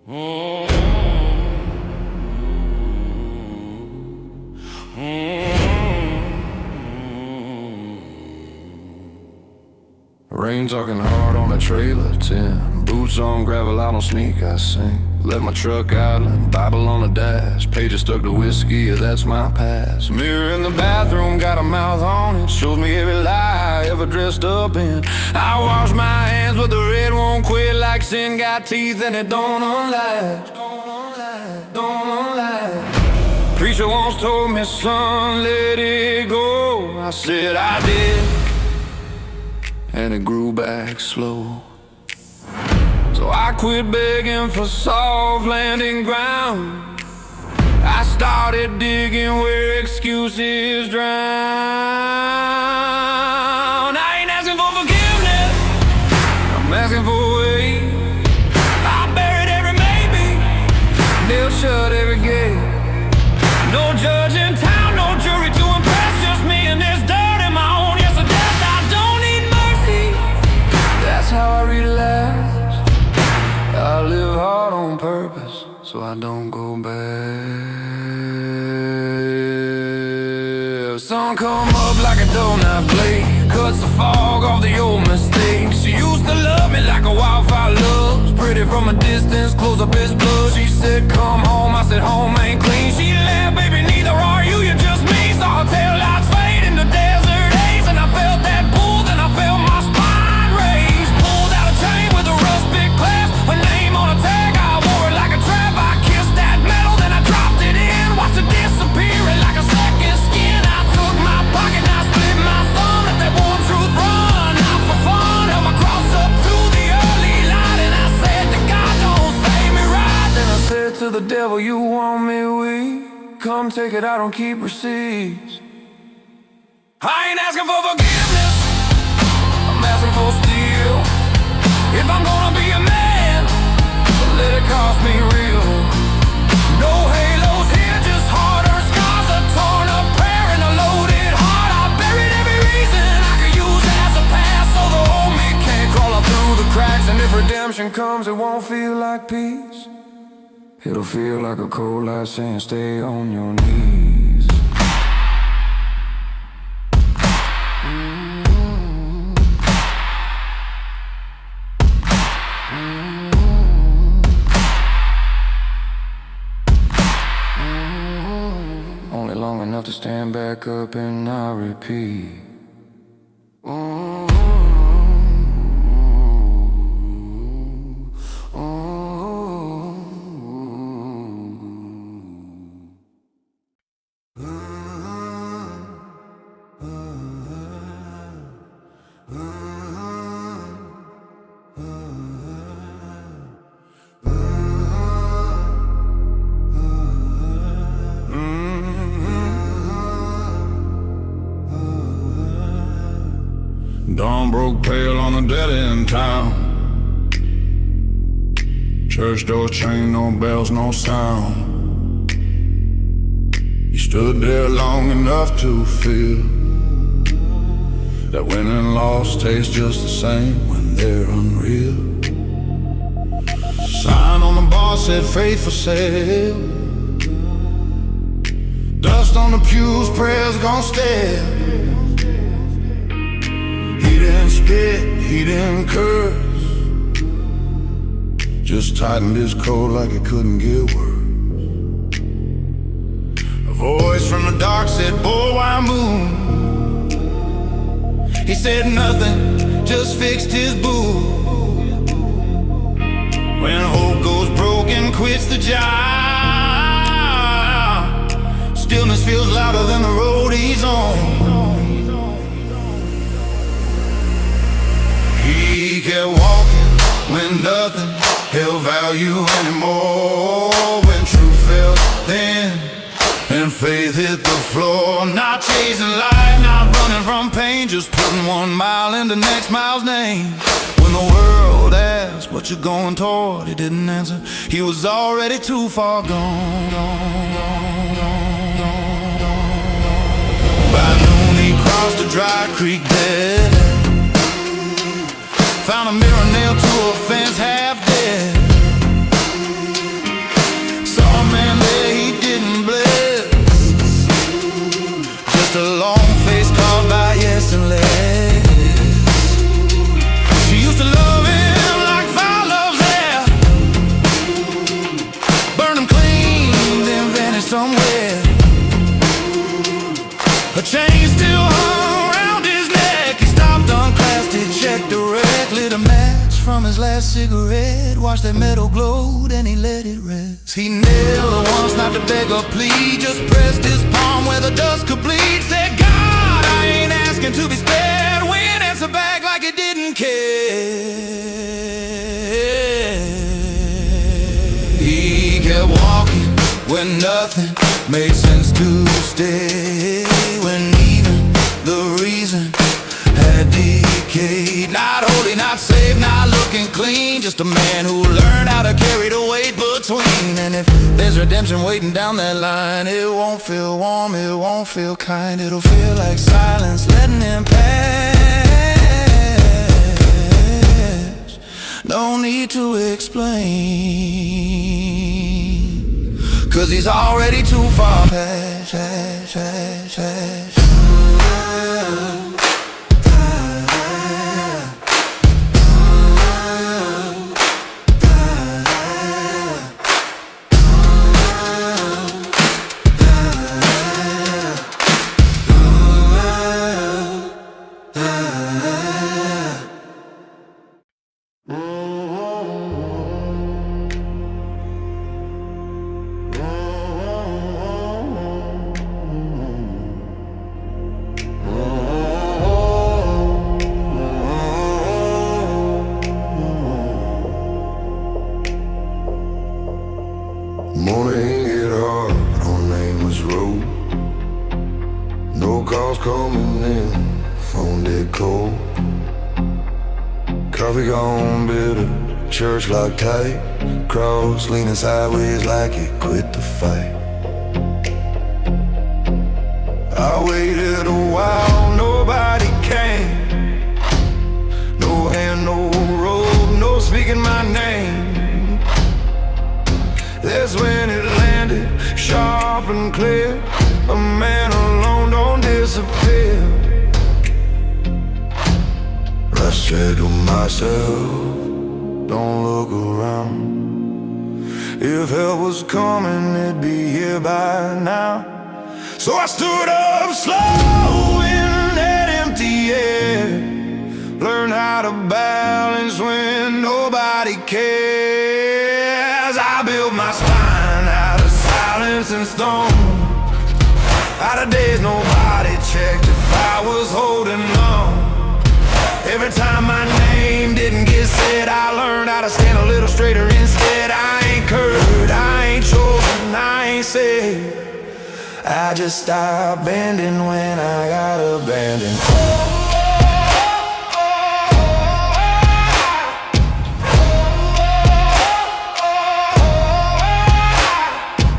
Rain talking hard on a trailer, 10 boots on gravel, I don't sneak, I sing. Let my truck idling, Bible on the dash, pages stuck to whiskey, yeah, that's my past. Mirror in the bathroom, got a mouth on it, shows me every lie I ever dressed up in. I wash my hands, but the red won't quit, like sin got teeth and it don't unlatch. Don't unlatch. Preacher once told me, son, let it go. I said I did, and it grew back slow. So I quit begging for soft landing ground. I started digging where excuses drown. I ain't asking for forgiveness, I'm asking for a way. I buried every maybe, nailed shut every gate. No judge in town, no jury to impress, just me and this dirt in my own. Yes, a death I don't need mercy, that's how I relax. I live hard on purpose, so I don't go back. Sun come up like a dull knife blade, cuts the fog off the old mistakes. She used to love me like a wildfire loves, pretty from a distance, close up his blood. She said come home, I said home ain't clean. She laughed, baby neither are you, you're just me. Saw her tail lights fade into desert haze, and I felt that pull, then I felt my spine raise. Pulled out a chain with a rustic clasp, a name on a tag, I wore it like a trap. I kissed that metal, then I dropped it in, watched it disappear like a second skin. I took my pocket, I split my thumb, let that one truth run. Not for fun, held my cross up to the early light, and I said to God, don't save me right. Then I said to the devil, you want me weak? Come take it, I don't keep receipts. I ain't asking for forgiveness, I'm asking for steel. If I'm gonna be a man, let it cost me real. No halos here, just harder scars, a torn up prayer and a loaded heart. I buried every reason I could use as a pass, so the old me can't crawl up through the cracks. And if redemption comes, it won't feel like peace, it'll feel like a cold light saying stay on your knees. Only long enough to stand back up and not repeat. Dawn broke pale on a dead-end town. Church doors chained, no bells, no sound. You stood there long enough to feel that win and loss taste just the same when they're unreal. Sign on the bar said faith for sale. Dust on the pews, prayers gone stale. He didn't spit, he didn't curse, just tightened his coat like it couldn't get worse. A voice from the dark said, boy, why move? He said nothing, just fixed his boo. When hope goes broken, quits the job, stillness feels louder than the road he's on. He kept walking when nothing held value anymore. When truth fell thin and faith hit the floor. Not chasing life, not running from pain, just putting 1 mile into next mile's name. When the world asked what you going toward, he didn't answer, he was already too far gone. By noon he crossed a dry creek bed, found a mirror nailed to a fence half dead. last cigarette, watched that metal glow, then he let it rest. He never once, not to beg or plead, just pressed his palm where the dust could bleed. Said, God, I ain't asking to be spared. Went answer back like he didn't care. He kept walking when nothing made sense to stay, when even the reason had decayed. Not holy, not saved, not looking clean, just a man who learned how to carry the weight between. And if there's redemption waiting down that line, it won't feel warm, it won't feel kind, it'll feel like silence letting him pass. No need to explain, 'cause he's already too far past. Morning hit hard, our name was Road. No calls coming in, phone dead cold. Coffee gone bitter, church locked tight. Cross leaning sideways like it quit the fight. I waited a while, nobody came. No hand, no road, no speaking my name. That's when it landed, sharp and clear. A man alone don't disappear. I said to myself, don't look around. If help was coming, it'd be here by now. So I stood up slow in that empty air. Learned how to balance when nobody cares. I built my spine out of silence and stone. Out of days nobody checked if I was holding on. Every time my name didn't get said, I learned how to stand a little straighter instead. I ain't cursed, I ain't chosen, I ain't saved. I just stopped bending when I got abandoned.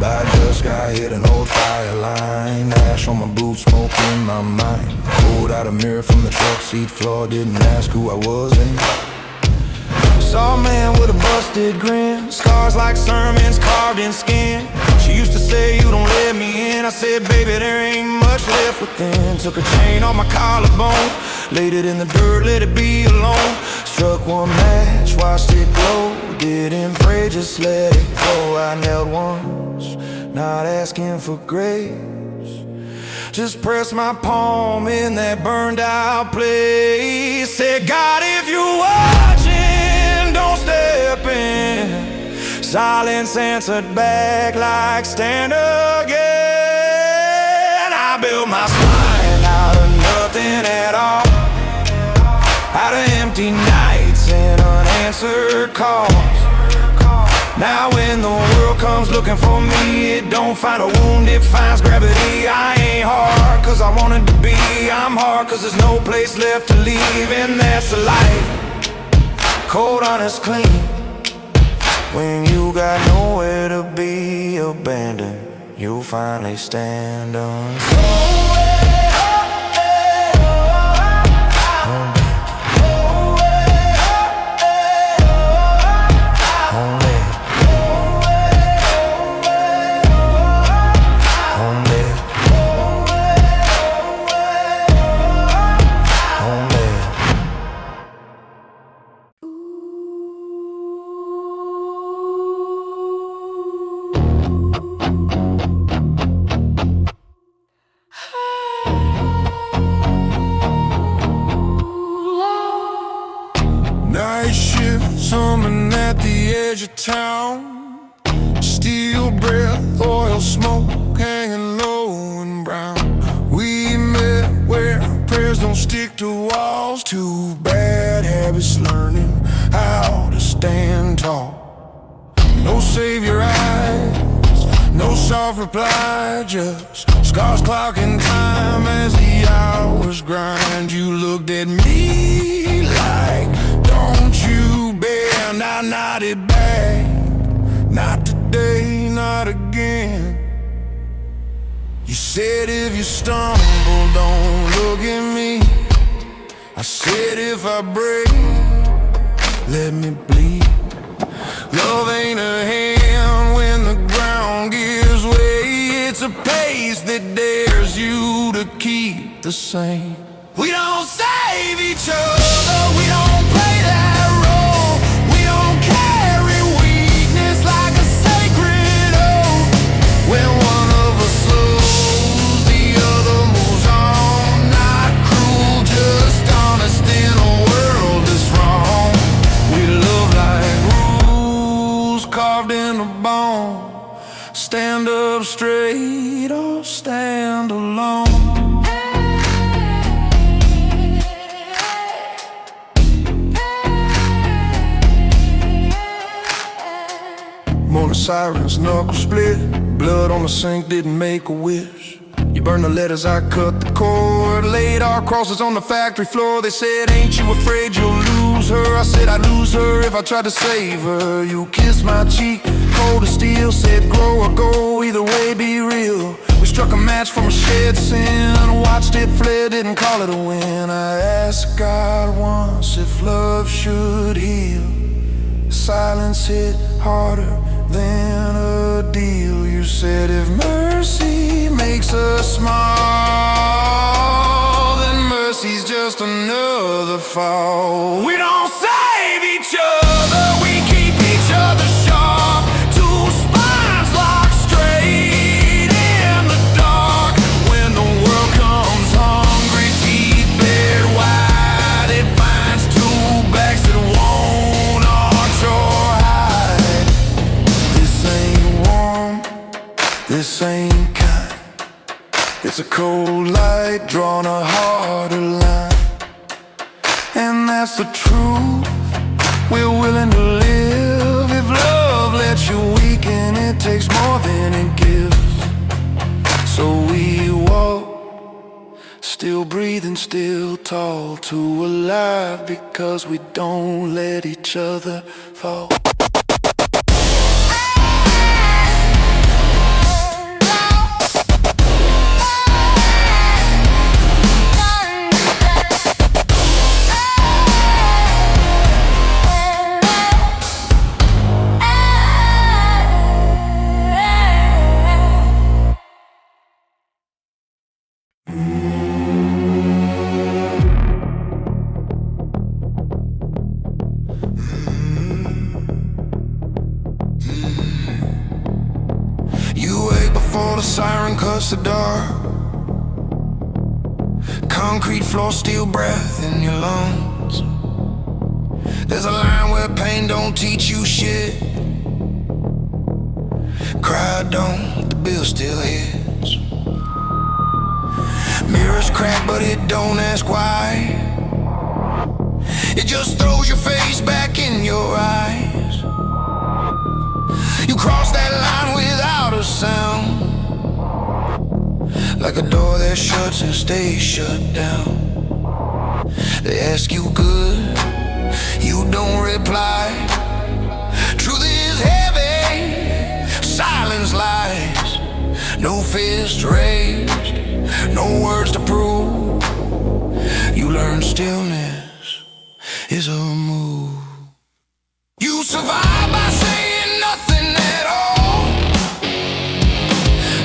By dusk I hit an old fire line, ash on my boots, smoke in my mind. Pulled out a mirror from the truck seat floor, didn't ask who I was in. Saw a man with a busted grin, scars like sermons carved in skin. She used to say, you don't let me in. I said, baby, there ain't much left within. Took a chain off my collarbone, laid it in the dirt, let it be alone. Struck one match, watched it glow, didn't pray, just let it go. I knelt once, not asking for grace, just pressed my palm in that burned out place. Said, God, if you're watching, don't step in. Silence answered back like, stand again. I built my spine out of nothing at all, out of empty nights and unanswered calls. Now when the world comes looking for me, it don't find a wound, it finds gravity. I ain't hard 'cause I wanted to be, I'm hard 'cause there's no place left to leave. And that's the light, cold, honest, clean. When you got nowhere to be abandoned, you'll finally stand unseen. steel breath, oil smoke hanging low and brown. We met where prayers don't stick to walls. Two bad habits, learning how to stand tall. No savior eyes, no soft reply, just scars clocking time as the hours grind. You looked at me like, don't you bend. I nodded back, not today, not again. You said if you stumble, don't look at me. I said if I break, let me bleed. Love ain't a hand when the ground gives way. It's a pace that dares you to keep the same. We don't save each other, we don't play that role. We don't carry weakness like a sacred oath. When one of us slows, the other moves on. Not cruel, just honest in a world that's wrong. We love like rules carved in a bone. Stand up straight or stand alone. Morning sirens, knuckles split. Blood on the sink, didn't make a wish. You burned the letters, I cut the cord. Laid our crosses on the factory floor. They said, ain't you afraid you'll lose her? I said I'd lose her if I tried to save her. You kissed my cheek, cold as steel. Said grow or go, either way be real. We struck a match from a shared sin. Watched it flare, didn't call it a win. I asked God once if love should heal. Silence hit harder than a deal. You said if mercy makes us small, then mercy's just another fall. We don't save each other, we keep each other sharp. Two spines locked straight in the dark. When the world comes hungry, teeth bared wide, it finds two backs that won't arch or hide. This ain't warm, this ain't kind. It's a cold light drawn a harder line. And that's the truth, we're willing to live. If love lets you weaken, it takes more than it gives. So we walk, still breathing, still tall, too alive, because we don't let each other fall. Before the siren cuts the dark, concrete floor, steel breath in your lungs. There's a line where pain don't teach you shit. Cry don't, the bill still hits. Mirrors crack but it don't ask why. It just throws your face back in your eyes. You cross that line without a sound, like a door that shuts and stays shut down. They ask you good, you don't reply. Truth is heavy, silence lies. No fist raised, no words to prove. You learn stillness is a move. You survive by saying nothing at all.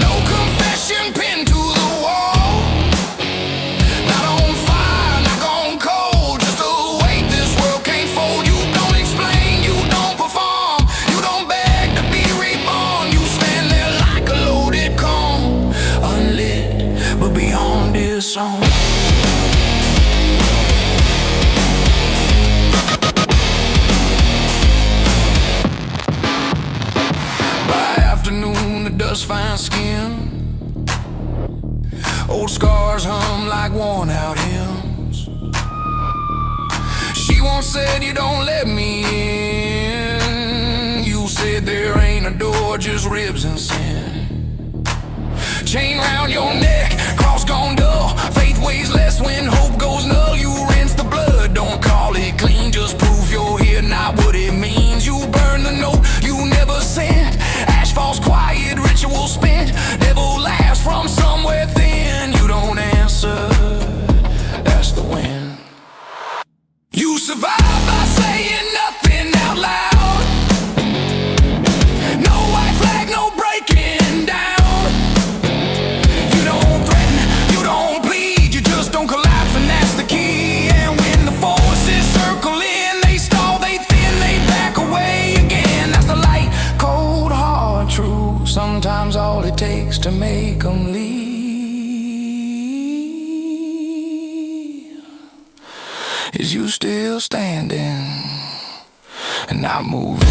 No confession pinned to the wall. Not on fire, not gone cold, just a weight this world can't fold. You don't explain, you don't perform, you don't beg to be reborn. You stand there like a loaded comb, unlit but beyond this song. just fine skin. Old scars hum like worn out hymns. She once said, you don't let me in. You said there ain't a door, just ribs and sin. Chain round your neck, cross gone dull. Faith weighs less when hope goes null. You rinse the blood, don't call it clean. Just prove you're here, not what it means. You burn the note you never sent. Ash falls quiet, ritual spent. Devil laughs from somewhere thin. You don't answer, that's the wind. You survive by saying nothing out loud. No white flag, no breaking down. You don't threaten, you don't plead, you just don't collapse, and that's the key. And when the forces circle in, they stall, they thin, they back away again. That's the light, cold, hard truth. Sometimes all it takes to make them leave is you still standing and not moving.